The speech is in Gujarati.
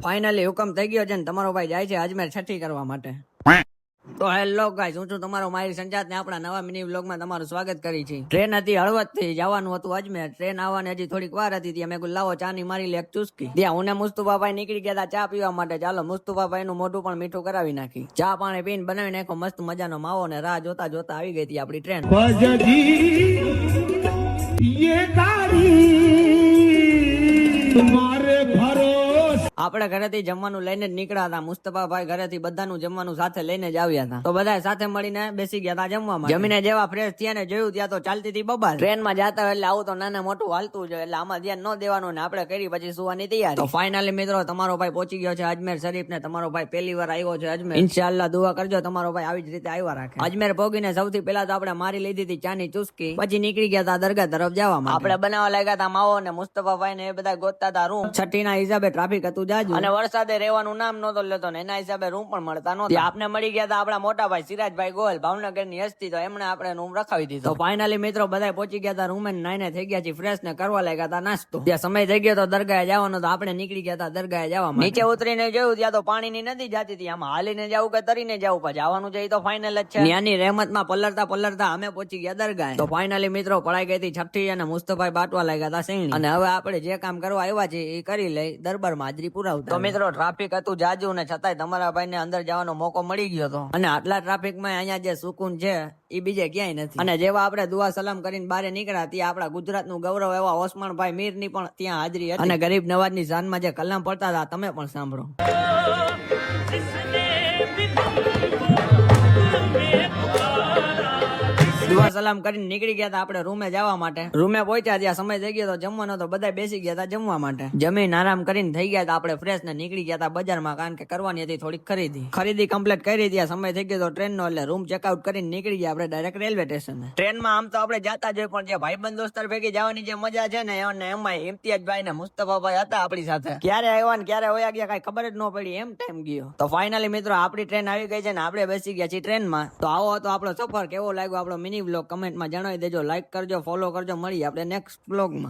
ફાઇનલી હુકમ થઈ ગયો છે ને તમારો ભાઈ જાય છે અજમેર છઠ્ઠી કરવા માટે. તો હેલો ગાઈસ, હું છું તમારો માહિર સંજાત ને આપણા નવા મિની વ્લોગમાં તમારું સ્વાગત કરી છે. ટ્રેન હતી હળવદ થી જવાનું હતું અજમેર. ટ્રેન આવવાની હજી થોડીક વાર હતી ત્યાં મેં લાવો ચા ની મારી લે એક ચુસ્કી. ત્યાં હું ને મુસ્તુફાભાઈ નીકળી ગયા ચા પીવા માટે. ચાલો મુસ્તુફાભાઈ નું મોઢું પણ મીઠું કરાવી નાખી. ચા પાણી પીને બનાવી નાખો મસ્ત મજાનો માવો ને રાહ જોતા જોતા આવી ગઈ હતી આપણી ટ્રેન. આપણે ઘરેથી જમવાનું લઈને જ નીકળ્યા હતા. મુસ્તફાભાઈ ઘરેથી બધાનું જમવાનું સાથે લઈને જ આવ્યા હતા. તો બધા સાથે મળીને બેસી ગયા હતા જમવા માટે. જમીને જેવા ફ્રેશ થયા ને જોયું ત્યાં તો ચાલતી હતી બબાલ. ટ્રેનમાં જતા એટલે આવું તો નાના મોટું હાલતું જ એટલે આમાં ધ્યાન ન દેવાનું ને આપણે કરી પછી સુવાની તૈયારી. તો ફાઇનલી મિત્રો તમારો ભાઈ પહોંચી ગયો છે અજમેર શરીફ ને તમારો ભાઈ પહેલી વાર આવ્યો છે અજમેર. ઇન્શાઅલ્લાહ દુઆ કરજો તમારો ભાઈ આવી જ રીતે આવ્યા રાખે. અજમેર પહોંચીને સૌથી પહેલા તો આપણે મારી લીધી હતી ચાની ચુસ્કી. પછી નીકળી ગયા હતા દરગાહ તરફ જવા માટે. આપણે બનાવવા લાગ્યા હતા માવો ને મુસ્તફાભાઈ ને એ બધા ગોતતા હતા રૂમ. છઠ્ઠી ના હિસાબે ટ્રાફિક હતું જાજુ અને વરસાદે રહેવાનું નામ નતો લેતો ને એના હિસાબે રૂમ પણ મળતા નહોતા. આપને મળી ગયા હતા આપણા મોટા ભાઈ સિરાજભાઈ ગોલ ભાવનગર ની હસ્તી. તો એમણે આપણે રૂમ રખાવી દીધો. તો ફાઇનલી મિત્રો બધા પહોંચી ગયા હતા રૂમે નાઈને થઈ ગયા છે ફ્રેશ ને કરવા લાગ્યા હતા નાસ્તો. ત્યાં સમય થઈ ગયો તો દરગાહે જવાનો તો આપણે નીકળી ગયા હતા દરગાહે જવા માટે. નીચે ઉતરીને જોયું ત્યાં તો પાણીની નદી જતી હતી. આમાં હાલીને જવું કે તરીને જવું પણ જવાનું છે તો ફાઇનલ જ છે. ત્યાંની રહેમતમાં પલળતા પલળતા અમે પહોંચી ગયા દરગાહે. તો ફાઇનલી મિત્રો પડાઈ ગઈ હતી છઠ્ઠી અને મુસ્તફાભાઈ બાટવા લાગ્યા હતા શેરણી. અને હવે આપણે જે કામ કરવા આવ્યા છે એ કરી લઈ દરબારમાં હાજરી પુરાવતા. તો મિત્રો ટ્રાફિક હતું જાજુ ને છતાંય તમારા ભાઈ ને અંદર જવાનો મોકો મળી ગયો હતો. અને આટલા ટ્રાફિક માં અહીંયા જે સુકૂન છે એ બીજે ક્યાંય નથી. અને જેવા આપણે દુઆ સલામ કરીને બહાર નીકળ્યા ત્યાં આપણા ગુજરાત નું ગૌરવ એવા ઓસમાનભાઈ મીર ની પણ ત્યાં હાજરી હતી. અને ગરીબ નવાજ ની જાનમાં જે કલામ પડતા હતા તમે પણ સાંભળો. દુઆ સલામ કરીને નીકળી ગયા હતા આપણે રૂમે જવા માટે. રૂમે પહોંચ્યા ત્યાં સમય થઈ ગયો તો જમવાનો તો બધા બેસી ગયા હતા જમવા માટે. જમીન આરામ કરીને થઈ ગયા હતા આપણે ફ્રેશ ને નીકળી ગયા હતા બજારમાં કારણ કે કરવાની હતી થોડીક ખરીદી કમ્પ્લીટ કરી ત્યાં સમય થઈ ગયો તો ટ્રેન નો એટલે રૂમ ચેકઆઉટ કરીને નીકળી ગયા આપણે ડાયરેક્ટ રેલવે સ્ટેશન. ટ્રેનમાં આમ તો આપણે જતા જ પણ જે ભાઈબંધ દોસ્તાર ભેગી જવાની જે મજા છે ને એમાં ઇમ્તિયાજભાઈ ને મુસ્તફાભાઈ હતા આપણી સાથે. ક્યારે આવ્યા ને ક્યારે વયા ગયા કઈ ખબર જ ન પડી એમ ટાઈમ ગયો. તો ફાઇનલી મિત્રો આપણી ટ્રેન આવી ગઈ છે ને આપણે બેસી ગયા છીએ ટ્રેનમાં. તો આવો હતો આપણો સફર. કેવો લાગ્યો આપણો મિની વ્લોગ કમેન્ટમાં જણાવી દેજો. લાઈક કરજો, ફોલો કરજો. મળીએ આપણે નેક્સ્ટ વ્લોગમાં.